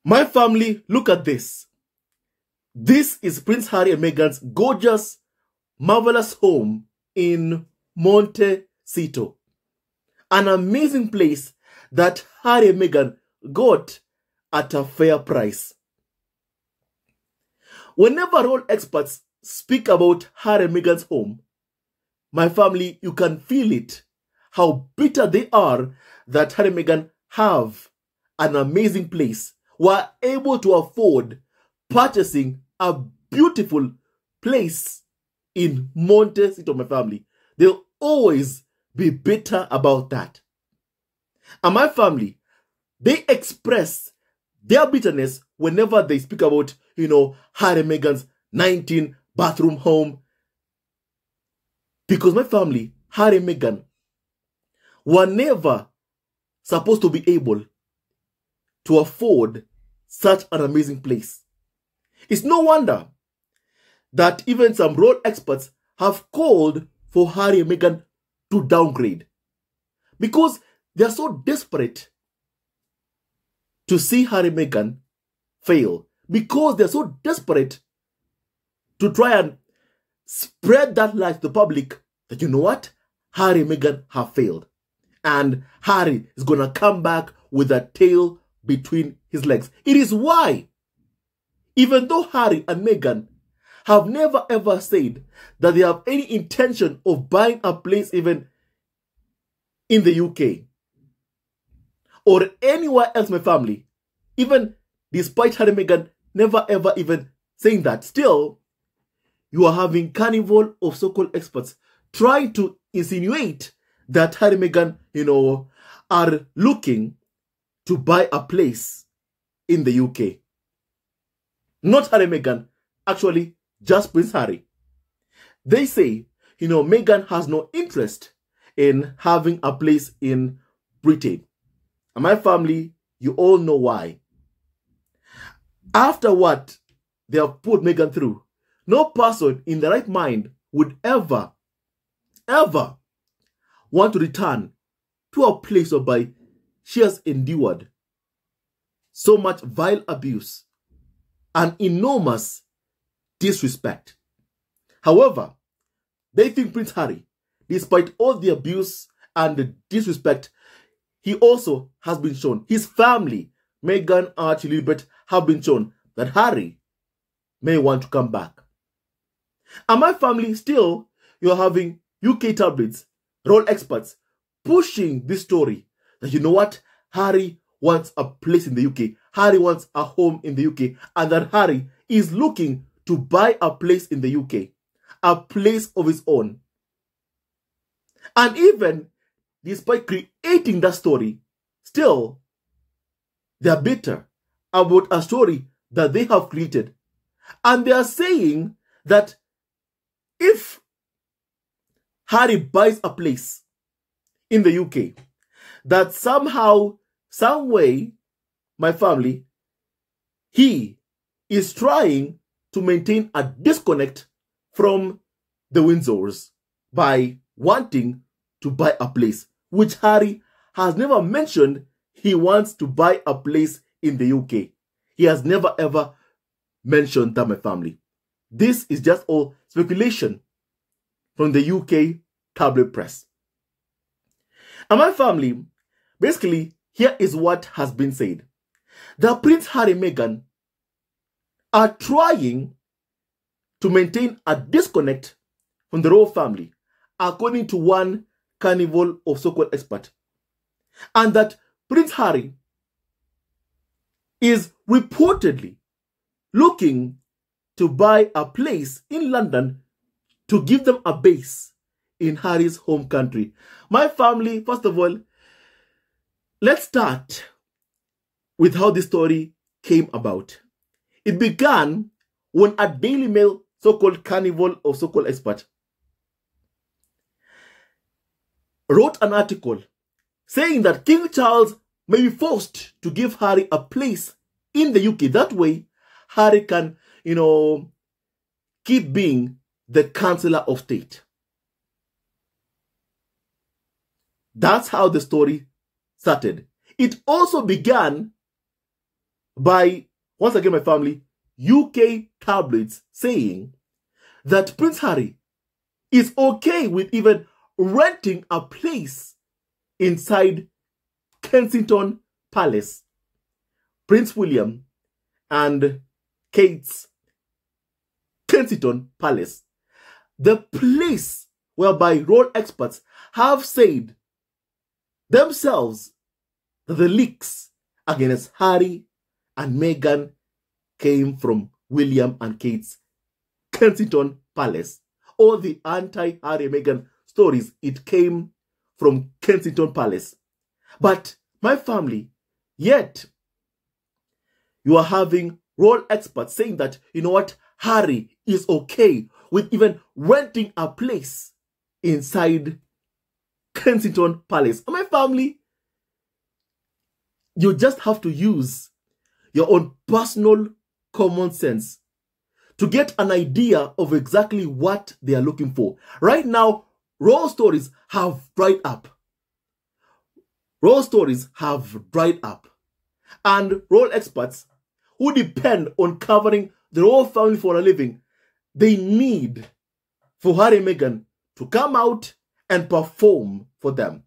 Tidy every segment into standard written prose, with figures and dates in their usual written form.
My family, look at this. This is Prince Harry and Meghan's gorgeous, marvelous home in Montecito. An amazing place that Harry and Meghan got at a fair price. Whenever all experts speak about Harry and Meghan's home, my family, you can feel it, how bitter they are that Harry and Meghan have an amazing place, were able to afford purchasing a beautiful place in Montecito, my family. They'll always be bitter about that. And my family, they express their bitterness whenever they speak about, Harry and Meghan's 19-bathroom home. Because my family, Harry and Meghan, were never supposed to be able to afford such an amazing place. It's no wonder that even some royal experts have called for Harry and Meghan to downgrade, because they are so desperate to see Harry and Meghan fail, because they are so desperate to try and spread that lie to the public that, you know what, Harry and Meghan have failed, and Harry is going to come back with a tail between his legs. It is why, even though Harry and Meghan have never ever said that they have any intention of buying a place even in the UK or anywhere else, my family, even despite Harry and Meghan never ever even saying that, still, you are having carnival of so-called experts trying to insinuate that Harry and Meghan, are looking to buy a place in the UK. Not Harry and Meghan, actually just Prince Harry. They say, Meghan has no interest in having a place in Britain. And my family, you all know why. After what they have put Meghan through, no person in the right mind would ever want to return to a place whereby she has endured so much vile abuse and enormous disrespect. However, they think Prince Harry, despite all the abuse and the disrespect, he also has been shown, his family, Meghan, Archie, Elizabeth, have been shown that Harry may want to come back. And my family, still, you're having UK tabloids, royal experts, pushing this story that, you know what, Harry wants a place in the UK, Harry wants a home in the UK, and that Harry is looking to buy a place in the UK, a place of his own. And even despite creating that story, still, they are bitter about a story that they have created. And they are saying that if Harry buys a place in the UK, that somehow, some way, my family, he is trying to maintain a disconnect from the Windsors by wanting to buy a place, which Harry has never mentioned he wants to buy a place in the UK. He has never ever mentioned that, my family. This is just all speculation from the UK tabloid press. And my family, basically, here is what has been said. That Prince Harry and Meghan are trying to maintain a disconnect from the royal family, according to one carnival of so-called expert. And that Prince Harry is reportedly looking to buy a place in London to give them a base in Harry's home country. My family, first of all, let's start with how this story came about. It began when a Daily Mail so-called carnival of so-called expert wrote an article saying that King Charles may be forced to give Harry a place in the UK. That way, Harry can, keep being the Chancellor of State. That's how the story started. It also began by, once again, my family, UK tabloids saying that Prince Harry is okay with even renting a place inside Kensington Palace. Prince William and Kate's Kensington Palace. The place whereby royal experts have said themselves that the leaks against Harry and Meghan came from William and Kate's Kensington Palace. All the anti-Harry and Meghan stories, it came from Kensington Palace. But my family, yet you are having royal experts saying that, you know what, Harry is okay with even renting a place inside Kensington Palace. And my family, you just have to use your own personal common sense to get an idea of exactly what they are looking for. Right now, royal stories have dried up. Royal stories have dried up. And royal experts who depend on covering the royal family for a living, they need for Harry and Meghan to come out and perform for them.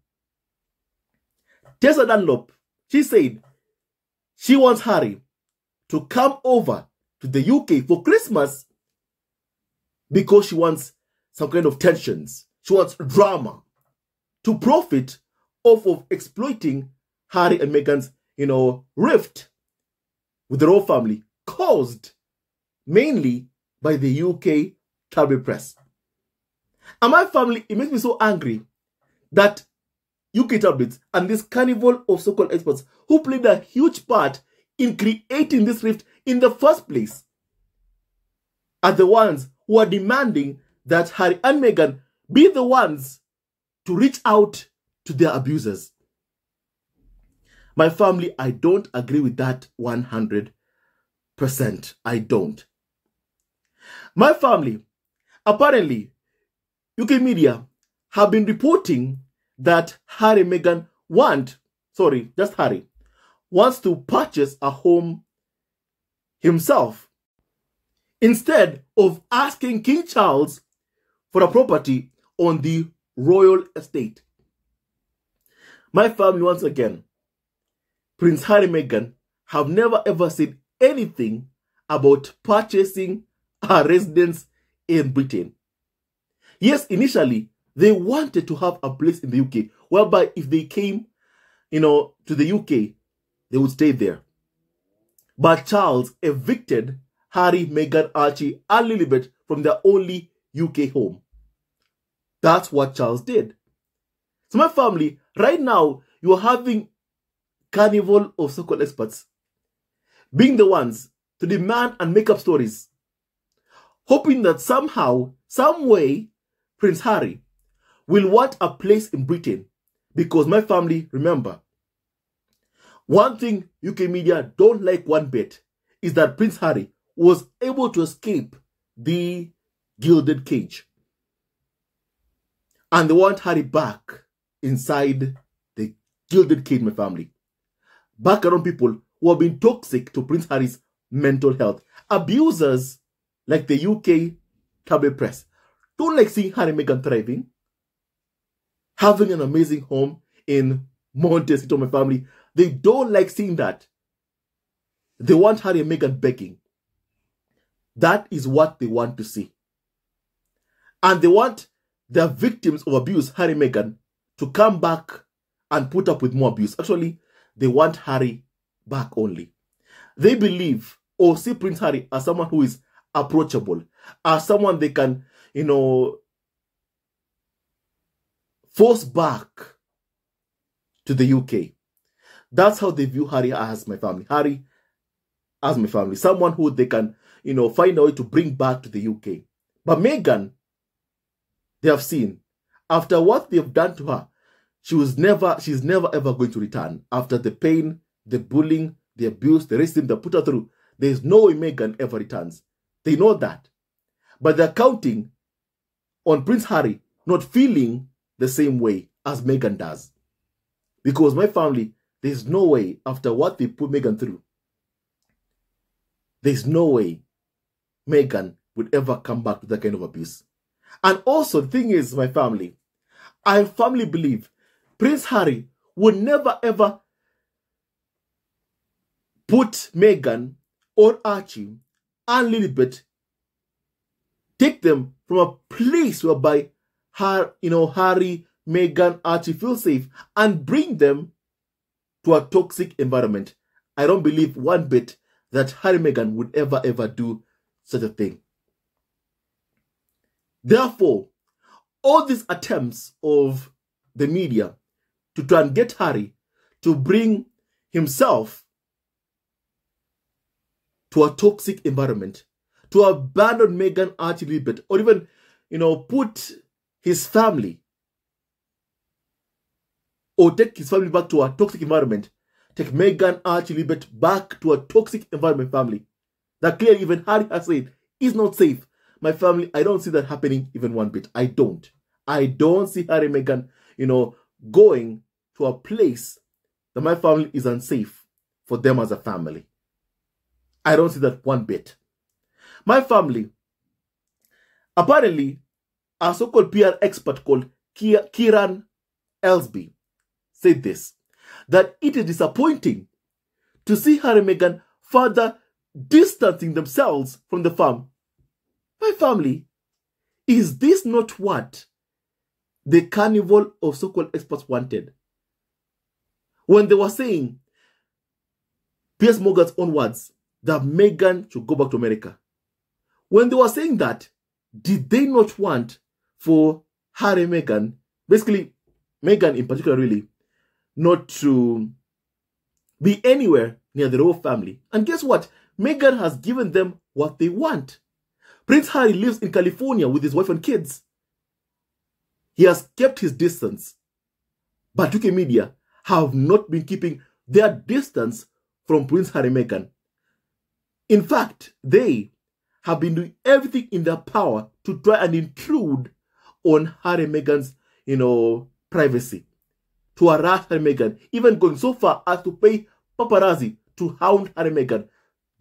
Tessa Dunlop, she said she wants Harry to come over to the UK for Christmas because she wants some kind of tensions. She wants drama to profit off of exploiting Harry and Meghan's, rift with the royal family caused mainly by the UK tabloid press. And my family, it makes me so angry that UK tabloids and this carnival of so-called experts who played a huge part in creating this rift in the first place are the ones who are demanding that Harry and Meghan be the ones to reach out to their abusers. My family, I don't agree with that 100%. I don't. My family, apparently, UK media have been reporting that Harry and Meghan wants to purchase a home himself instead of asking King Charles for a property on the royal estate. My family, once again, Prince Harry and Meghan have never ever said anything about purchasing a residence in Britain. Yes, initially, they wanted to have a place in the UK, whereby if they came, to the UK, they would stay there. But Charles evicted Harry, Meghan, Archie, and Lilibet from their only UK home. That's what Charles did. So my family, right now, you are having carnival of so-called experts being the ones to demand and make up stories, hoping that somehow, some way, Prince Harry will want a place in Britain. Because my family, remember, one thing UK media don't like one bit is that Prince Harry was able to escape the gilded cage. And they want Harry back inside the gilded cage, my family. Back around people who have been toxic to Prince Harry's mental health. Abusers like the UK tabloid press don't like seeing Harry and Meghan thriving, having an amazing home in Montecito, my family. They don't like seeing that. They want Harry and Meghan begging. That is what they want to see. And they want the victims of abuse, Harry and Meghan, to come back and put up with more abuse. Actually, they want Harry back only. They believe or see Prince Harry as someone who is approachable, as someone they can, force back to the UK. That's how they view Harry as my family. Harry as my family. Someone who they can, find a way to bring back to the UK. But Meghan, they have seen, after what they have done to her, she's never ever going to return. After the pain, the bullying, the abuse, the racism they put her through, there's no way Meghan ever returns. They know that. But they're counting on Prince Harry not feeling the same way as Meghan does. Because my family, there's no way, after what they put Meghan through, there's no way Meghan would ever come back to that kind of abuse. And also, the thing is, my family, I firmly believe Prince Harry would never ever put Meghan or Archie and Lilibet, take them from a place whereby Harry, Meghan, Archie feel safe and bring them to a toxic environment. I don't believe one bit that Harry and Meghan would ever do such a thing. Therefore, all these attempts of the media to try and get Harry to bring himself to a toxic environment, to abandon Meghan, Archie, Lilibet, or even, put his family or take his family back to a toxic environment, take Meghan, Archie, Lilibet back to a toxic environment family that clearly even Harry has said is not safe. My family, I don't see that happening even one bit. I don't see Harry and Meghan, going to a place that my family is unsafe for them as a family. I don't see that one bit. My family, apparently, a so-called PR expert called Kieran Ellsby said this, that it is disappointing to see Harry and Meghan further distancing themselves from the farm. My family, is this not what the carnival of so-called experts wanted? When they were saying, Piers Morgan's own words, that Meghan should go back to America. When they were saying that, did they not want for Harry and Meghan, basically Meghan in particular really, not to be anywhere near the royal family? And guess what? Meghan has given them what they want. Prince Harry lives in California with his wife and kids. He has kept his distance. But UK media have not been keeping their distance from Prince Harry and Meghan. In fact, they have been doing everything in their power to try and intrude on Harry and Meghan's, privacy, to harass Harry and Meghan, even going so far as to pay paparazzi to hound Harry and Meghan,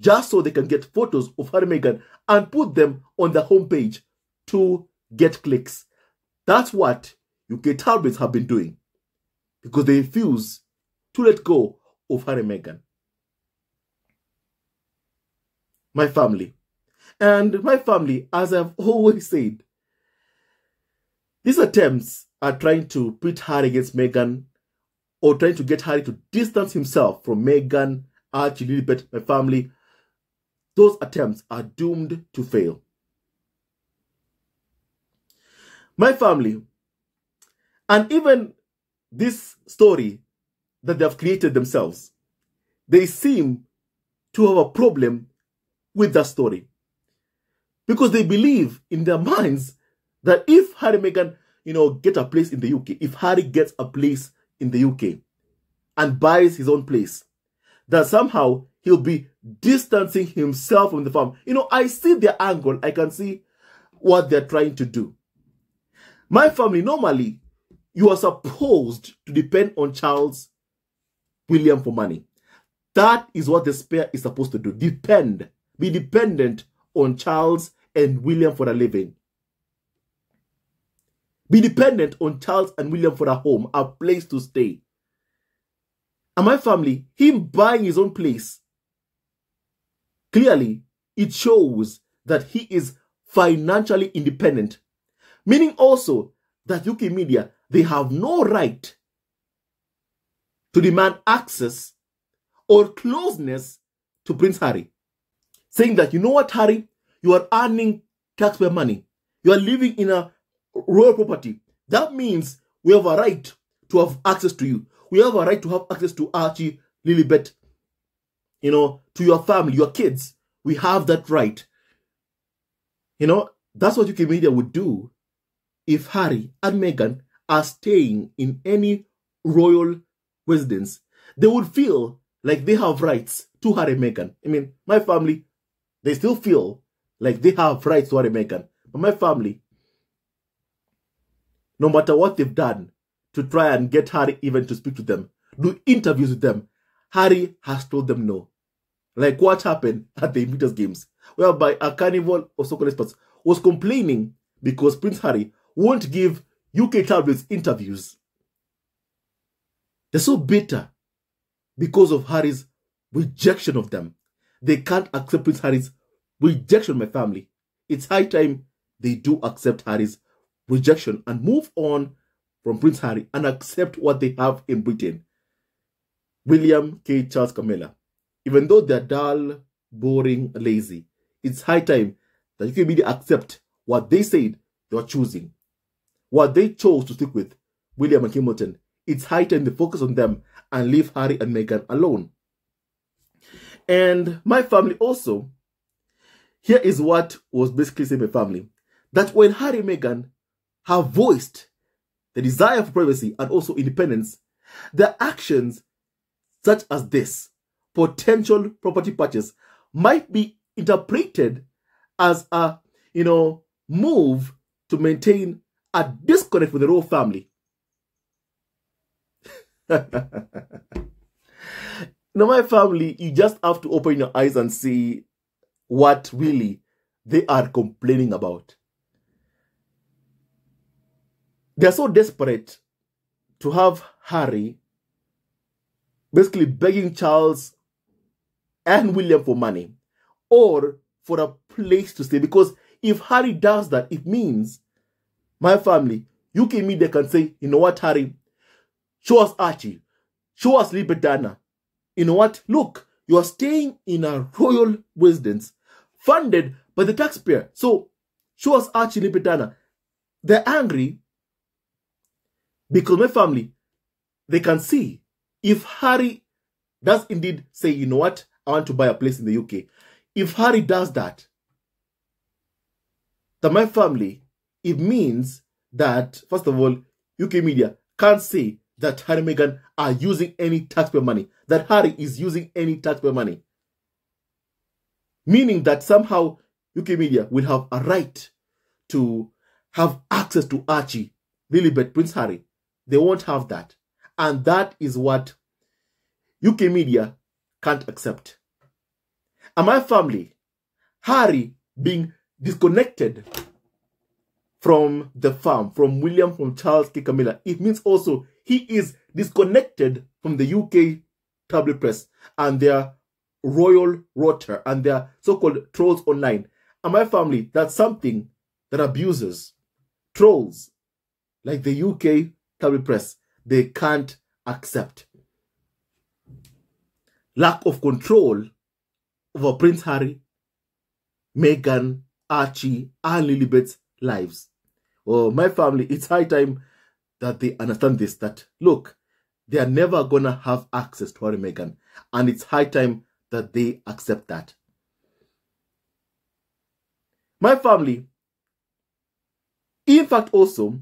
just so they can get photos of Harry and Meghan and put them on the homepage to get clicks. That's what UK tabloids have been doing, because they refuse to let go of Harry and Meghan. My family. And my family, as I've always said, these attempts are trying to pit Harry against Meghan, or trying to get Harry to distance himself from Meghan, Archie, Lilibet, my family. Those attempts are doomed to fail. My family, and even this story that they have created themselves, they seem to have a problem with that story, because they believe in their minds that if Harry and Meghan, get a place in the UK, if Harry gets a place in the UK and buys his own place, that somehow he'll be distancing himself from the farm. I see their angle. I can see what they're trying to do. My family, normally, you are supposed to depend on Charles William for money. That is what the spare is supposed to do. Be dependent on Charles and William for a living. Be dependent on Charles and William for a home, a place to stay. And my family, him buying his own place, clearly it shows that he is financially independent. Meaning also that UK media, they have no right to demand access or closeness to Prince Harry. Saying that, you know what, Harry, you are earning taxpayer money. You are living in a royal property. That means we have a right to have access to you. We have a right to have access to Archie, Lilibet, to your family, your kids. We have that right. That's what UK media would do if Harry and Meghan are staying in any royal residence. They would feel like they have rights to Harry and Meghan. My family, they still feel like they have rights to Harry and Meghan. But my family, no matter what they've done to try and get Harry even to speak to them, do interviews with them, Harry has told them no. like what happened at the Invictus Games, whereby a carnival of soccer experts was complaining because Prince Harry won't give UK tabloids interviews. They're so bitter because of Harry's rejection of them. They can't accept Prince Harry's rejection of my family. It's high time they do accept Harry's rejection and move on from Prince Harry and accept what they have in Britain. William, Kate, Charles, Camilla. Even though they're dull, boring, lazy, it's high time that UK media accept what they said they were choosing. What they chose to stick with, William and Hamilton. It's high time they focus on them and leave Harry and Meghan alone. And my family also, here is what was basically saying my family, that when Harry and Meghan have voiced the desire for privacy and also independence, their actions such as this, potential property purchase, might be interpreted as a, move to maintain a disconnect with the royal family. Now, my family, you just have to open your eyes and see what really they are complaining about. They're so desperate to have Harry basically begging Charles and William for money or for a place to stay. Because if Harry does that, it means my family, UK media can say, you know what, Harry, show us Archie, show us Libedana. You know what? Look, you are staying in a royal residence funded by the taxpayer. So, show us Archie Libedana. They're angry because my family, they can see if Harry does indeed say, you know what, I want to buy a place in the UK. If Harry does that, then my family, it means that, first of all, UK media can't say that Harry and Meghan are using any taxpayer money, that Harry is using any taxpayer money. Meaning that somehow UK media will have a right to have access to Archie, Lilibet, Prince Harry. They won't have that. And that is what UK media can't accept. And my family, Harry being disconnected from the farm, from William, from Charles, Camilla, it means also he is disconnected from the UK tabloid press and their royal rotor and their so-called trolls online. And my family, that's something that abusers, trolls, like the UK tabloid press, they can't accept. Lack of control over Prince Harry, Meghan, Archie, and Lilibet's lives. Oh, my family, it's high time that they understand this, that, look, they are never going to have access to Harry and Meghan. And it's high time that they accept that. My family, in fact also,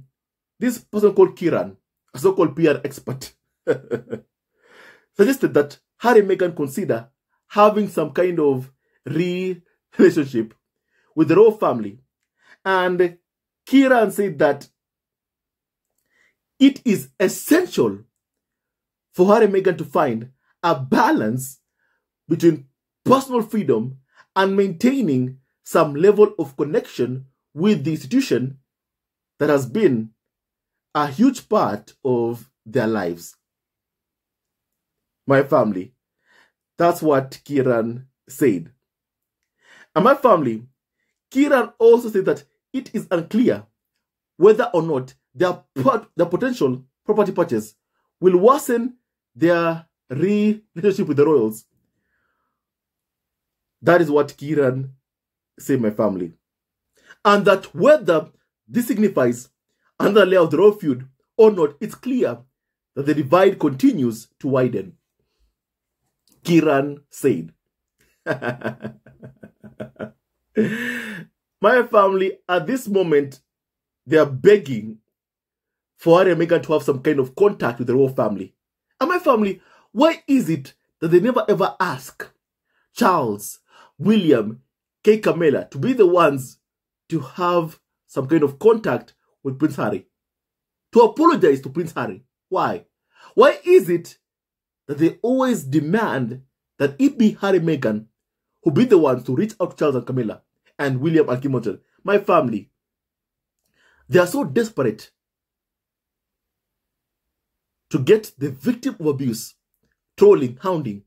this person called Kieran, a so-called PR expert, suggested that Harry and Meghan consider having some kind of relationship with the royal family. And Kieran said that it is essential for Harry and Meghan to find a balance between personal freedom and maintaining some level of connection with the institution that has been a huge part of their lives. My family, that's what Kieran said. And my family, Kieran also said that it is unclear whether or not their potential property purchase will worsen their relationship with the royals. That is what Kieran said, my family. And that whether this signifies another layer of the royal feud or not, it's clear that the divide continues to widen. Kieran said. My family, at this moment, they are begging for Harry and Meghan to have some kind of contact with the royal family. And my family, why is it that they never ever ask Charles, William, Kate, Camilla to be the ones to have some kind of contact with Prince Harry? To apologize to Prince Harry? Why? Why is it that they always demand that it be Harry and Meghan who be the ones to reach out to Charles and Camilla and William and Kim, my family, they are so desperate to get the victim of abuse, trolling, hounding,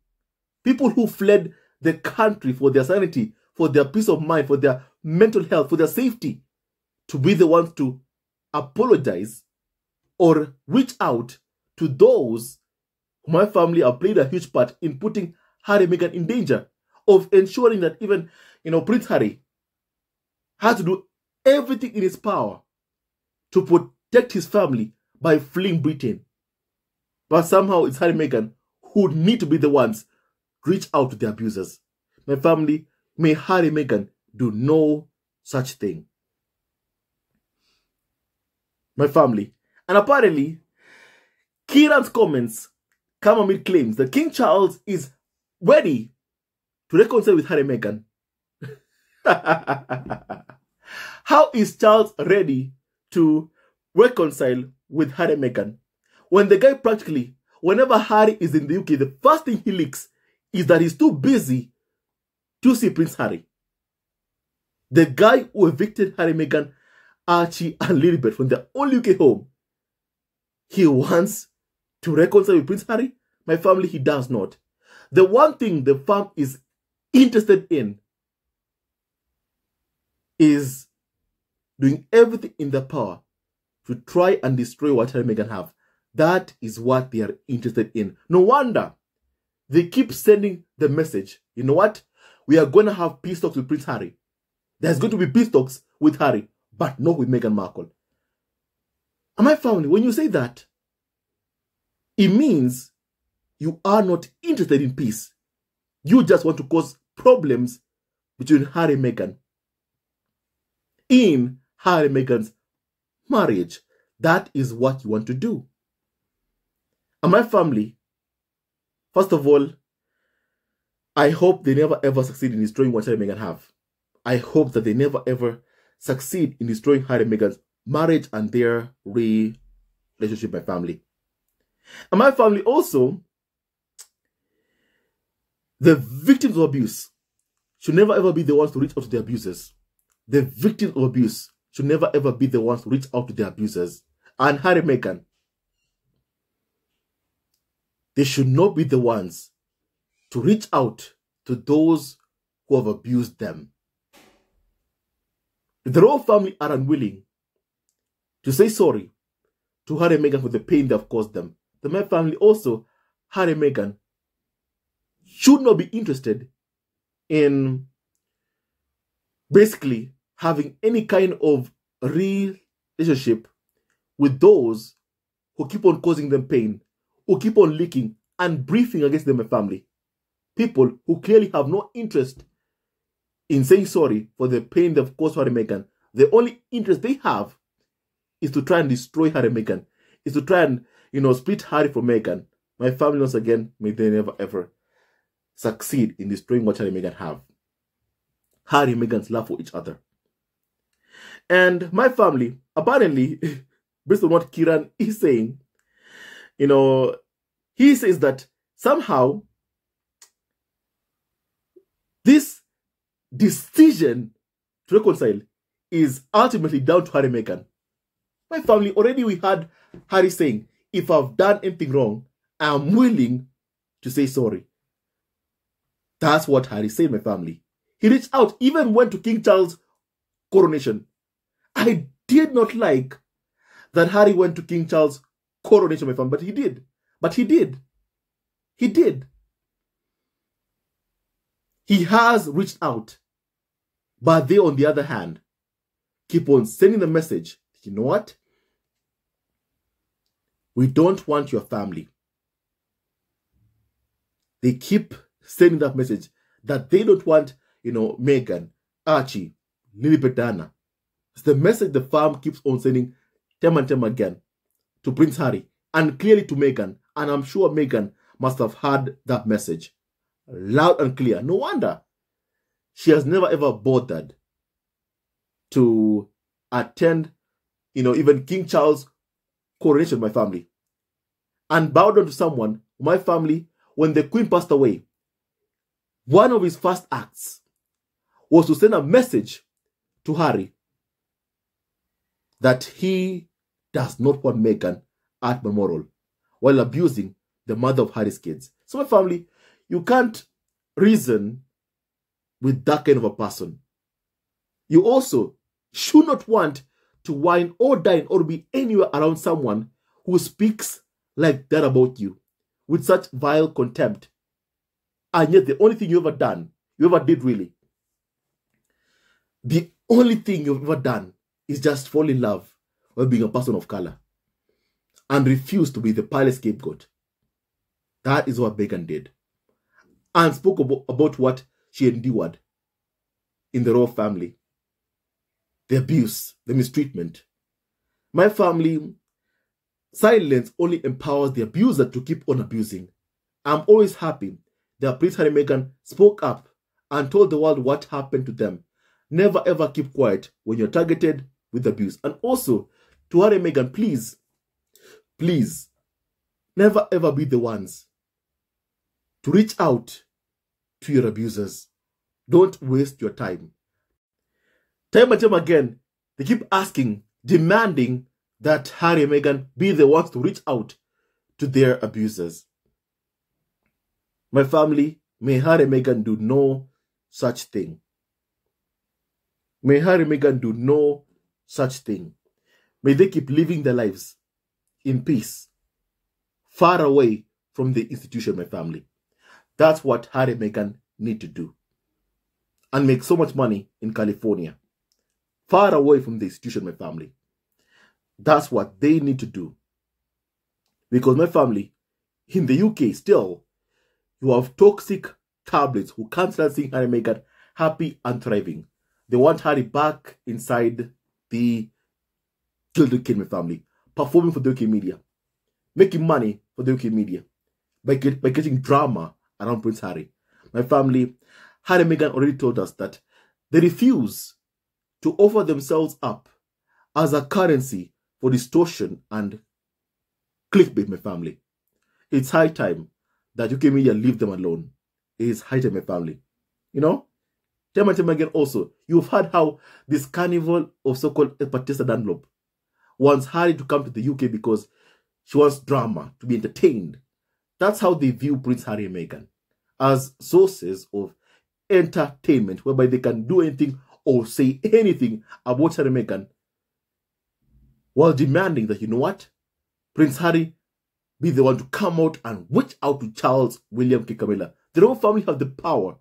people who fled the country for their sanity, for their peace of mind, for their mental health, for their safety, to be the ones to apologize or reach out to those who my family have played a huge part in putting Harry and Meghan in danger, of ensuring that even, Prince Harry had to do everything in his power to protect his family by fleeing Britain. But somehow it's Harry and Meghan who need to be the ones to reach out to the abusers. My family, may Harry and Meghan do no such thing. My family. And apparently, Kieran's comments come amid claims that King Charles is ready to reconcile with Harry and Meghan. How is Charles ready to reconcile with Harry and Meghan when the guy practically, whenever Harry is in the UK, the first thing he leaks is that he's too busy to see Prince Harry? The guy who evicted Harry and Meghan, Archie and Lilibet from their own UK home, he wants to reconcile with Prince Harry? My family, he does not. The one thing the fam is interested in is doing everything in their power to try and destroy what Harry and Meghan have. That is what they are interested in. No wonder they keep sending the message, you know what? We are going to have peace talks with Prince Harry. There's going to be peace talks with Harry, but not with Meghan Markle. And my family, when you say that, it means you are not interested in peace. You just want to cause problems between Harry and Meghan. In Harry and Meghan's marriage, that is what you want to do. And my family, first of all, I hope they never ever succeed in destroying what Harry and Meghan have. I hope that they never ever succeed in destroying Harry and Meghan's marriage and their relationship, my family. And my family also, the victims of abuse should never ever be the ones to reach out to the abusers. The victims of abuse should never ever be the ones to reach out to the abusers. And Harry and Meghan, they should not be the ones to reach out to those who have abused them. If the royal family are unwilling to say sorry to Harry and Meghan for the pain they have caused them, then my family also, Harry and Meghan, should not be interested in basically having any kind of relationship with those who keep on causing them pain, who keep on leaking and briefing against them, my family. People who clearly have no interest in saying sorry for the pain they've caused Harry and Meghan. The only interest they have is to try and destroy Harry and Meghan, is to try and, split Harry from Meghan. My family, once again, may they never ever succeed in destroying what Harry and Meghan have. Harry and Meghan's love for each other. And my family, apparently, based on what Kieran is saying, he says that somehow this decision to reconcile is ultimately down to Harry and Meghan. My family, already we had Harry saying, if I've done anything wrong, I'm willing to say sorry. That's what Harry said, my family. He reached out, even went to King Charles' coronation. I did not like that Harry went to King Charles' coronation, my family, but he did. He did. He has reached out. But they, on the other hand, keep on sending the message, you know what? We don't want your family. They keep sending that message that they don't want, Meghan, Archie, Lilibet, Diana. It's the message the fam keeps on sending time and time again to Prince Harry and clearly to Meghan. And I'm sure Meghan must have heard that message loud and clear. No wonder she has never ever bothered to attend, even King Charles' coronation, my family, and bow down to someone, my family, when the Queen passed away. one of his first acts was to send a message to Harry that he does not want Meghan at Balmoral while abusing the mother of Harry's kids. So my family, you can't reason with that kind of a person. You also should not want to wine or dine or be anywhere around someone who speaks like that about you with such vile contempt. And yet the only thing you ever did really, the only thing you've ever done is just fall in love with being a person of color and refuse to be the palace scapegoat. That is what Meghan did. And spoke about what she endured in the royal family. The abuse, the mistreatment. My family, silence only empowers the abuser to keep on abusing. I'm always happy that Prince Harry and Meghan spoke up and told the world what happened to them. Never ever keep quiet when you're targeted with abuse. And also, to Harry and Meghan, please, please, never ever be the ones to reach out to your abusers. Don't waste your time. Time and time again, they keep asking, demanding that Harry and Meghan be the ones to reach out to their abusers. My family, may Harry and Meghan do no such thing. May Harry and Meghan do no such thing. May they keep living their lives in peace, far away from the institution, my family. That's what Harry and Meghan need to do. And make so much money in California, far away from the institution, my family. That's what they need to do. Because my family, in the UK still, you have toxic tablets who can't stand seeing Harry and Meghan happy and thriving. They want Harry back inside the Gilded Cage, my family, performing for the UK media, making money for the UK media, by getting drama around Prince Harry. My family, Harry and Meghan already told us that they refuse to offer themselves up as a currency for distortion and clickbait, my family. It's high time that UK media leave them alone. It is high time, my family. You know? Time and time again also, you've heard how this carnival of so-called Patista Dunlop wants Harry to come to the UK because she wants drama, to be entertained. That's how they view Prince Harry and Meghan, as sources of entertainment, whereby they can do anything or say anything about Harry and Meghan while demanding that, you know what, Prince Harry be the one to come out and reach out to Charles, William, Camilla. The royal family have the power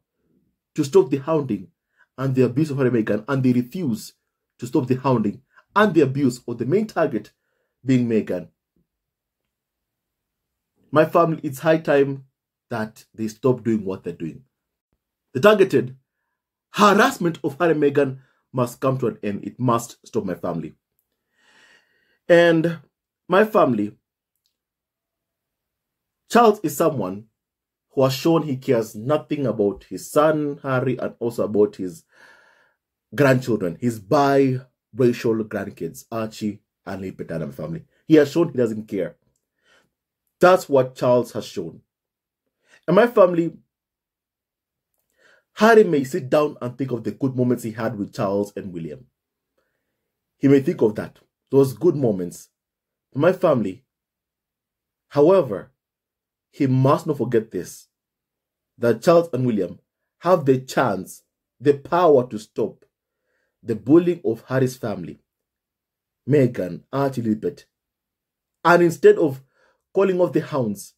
to stop the hounding and the abuse of Harry and Meghan, and they refuse to stop the hounding and the abuse of the main target being Meghan. My family, it's high time that they stop doing what they're doing. The targeted harassment of Harry and Meghan must come to an end. It must stop, my family. And my family, Charles is someone who has shown he cares nothing about his son, Harry, and also about his grandchildren, his biracial grandkids, Archie and Lipetana, my family. He has shown he doesn't care. That's what Charles has shown. And my family, Harry may sit down and think of the good moments he had with Charles and William. He may think of that, those good moments. My family, however, he must not forget this, that Charles and William have the chance, the power to stop the bullying of Harry's family, Meghan, Archie, Lipet. And instead of calling off the hounds,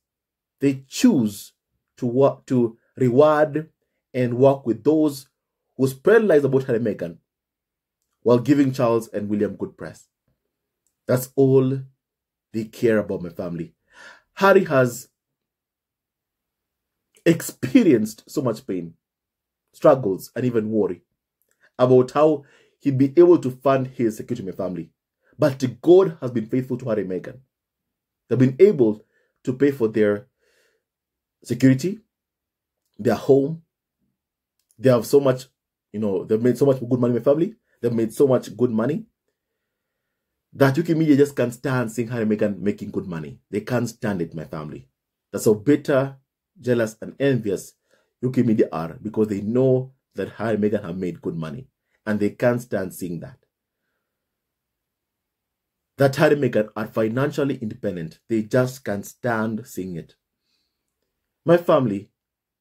they choose to reward and work with those who spread lies about Harry and Meghan while giving Charles and William good press. That's all they care about, my family. Harry has experienced so much pain, struggles, and even worry about how he'd be able to fund his security, my family. But God has been faithful to Harry and Meghan. They've been able to pay for their security, their home. They have so much, they've made so much good money, my family. They've made so much good money that UK media just can't stand seeing Harry and Meghan making good money. They can't stand it, my family. That's how bitter, jealous, and envious UK media are, because they know that Harry and Meghan have made good money and they can't stand seeing that. That Harry and Meghan are financially independent. They just can't stand seeing it. My family,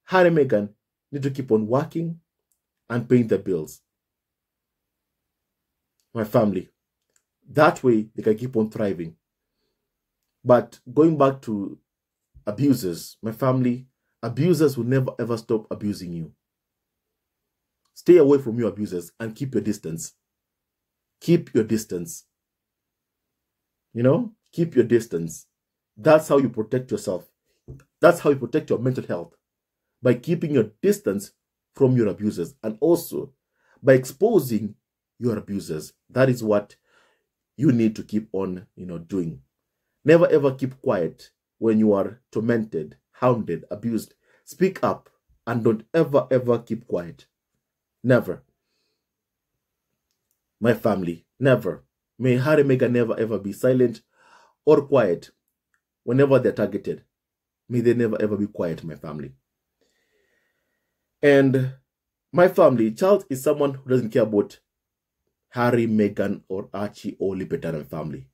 Harry and Meghan need to keep on working and paying their bills. My family. That way they can keep on thriving. But going back to abusers, my family, abusers will never ever stop abusing you. Stay away from your abusers and keep your distance. Keep your distance. You know, keep your distance. That's how you protect yourself. That's how you protect your mental health. By keeping your distance from your abusers, and also by exposing your abusers. That is what you need to keep on, doing. Never ever keep quiet when you are tormented, hounded, abused. Speak up and don't ever, ever keep quiet. Never. My family, never. May Harry and Meghan never ever be silent or quiet whenever they're targeted. May they never ever be quiet, my family. And my family, Charles is someone who doesn't care about Harry, Meghan, or Archie, or Libertarian family.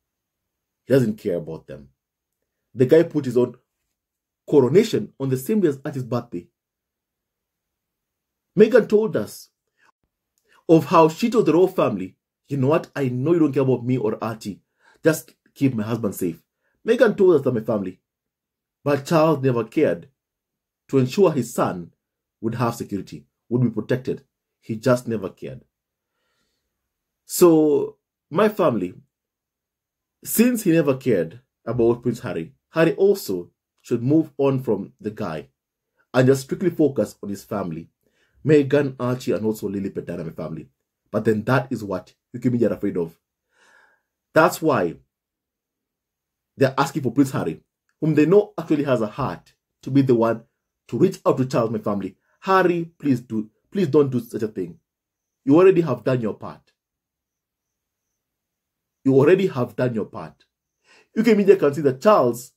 He doesn't care about them. The guy put his own coronation on the same day as Archie's birthday. Meghan told us of how she told the royal family, you know what, I know you don't care about me or Archie. Just keep my husband safe. Meghan told us that, my family. But Charles never cared to ensure his son would have security, would be protected. He just never cared. So, my family, since he never cared about Prince Harry, Harry also should move on from the guy and just strictly focus on his family. Meghan, Archie, and also Lily Petana, my family. But then that is what UK media are afraid of. That's why they're asking for Prince Harry, whom they know actually has a heart, to be the one to reach out to Charles, my family. Harry, please don't do such a thing. You already have done your part. You already have done your part. UK media can see that Charles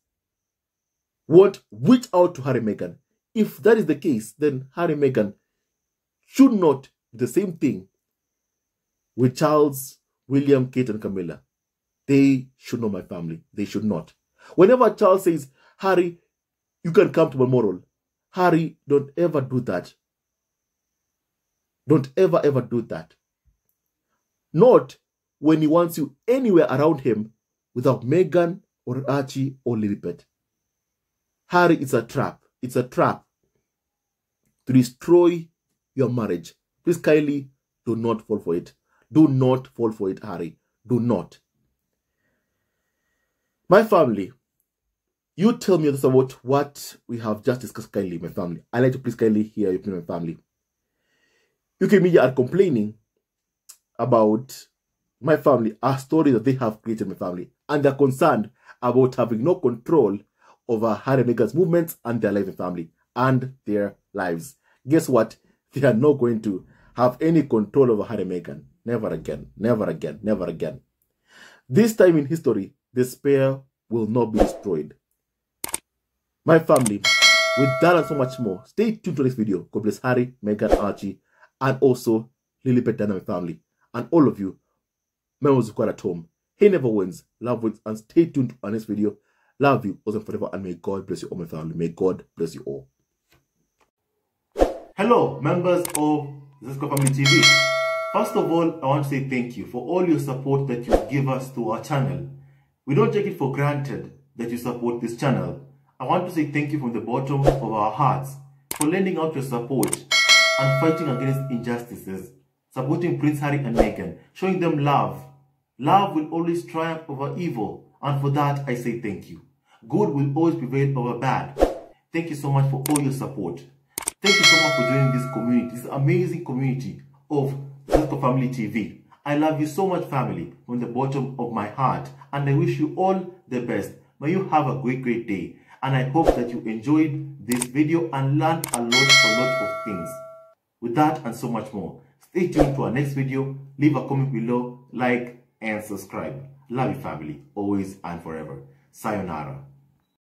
won't reach out to Harry and Meghan. If that is the case, then Harry and Meghan should not do the same thing with Charles, William, Kate, and Camilla. They should not, my family. They should not. Whenever Charles says, Harry, you can come to Balmoral. Harry, don't ever do that. Don't ever, ever do that. Not when he wants you anywhere around him without Meghan or Archie or Lilibet. Harry, it's a trap. It's a trap to destroy your marriage. Please kindly do not fall for it. Do not fall for it, Harry. Do not. My family, you tell me this about what we have just discussed, kindly, my family. I'd like to please kindly hear you, my family. UK media are complaining about my family, a story that they have created, my family, and they're concerned about having no control over Harry and Meghan's movements and their life, my family, and their lives. Guess what? They are not going to have any control over Harry and Meghan. Never again. Never again. Never again. This time in history, despair will not be destroyed. My family, with that and so much more, stay tuned to this video. God bless Harry, Meghan, Archie, and also Lilibet and my family, and all of you members who are at home. He never wins. Love wins, and stay tuned on this video. Love you, always and forever, and may God bless you all, my family. May God bless you all. Hello, members of Duchess Family TV. First of all, I want to say thank you for all your support that you give us to our channel. We don't take it for granted that you support this channel. I want to say thank you from the bottom of our hearts for lending out your support and fighting against injustices, supporting Prince Harry and Meghan, showing them love. Love will always triumph over evil, and for that I say thank you. Good will always prevail over bad. Thank you so much for all your support. Thank you so much for joining this community, this amazing community of Duchess Family TV. I love you so much, family, from the bottom of my heart, and I wish you all the best. May you have a great day, and I hope that you enjoyed this video and learned a lot of things. With that and so much more, stay tuned to our next video. Leave a comment below, like, and subscribe. Love you, family, always and forever. Sayonara.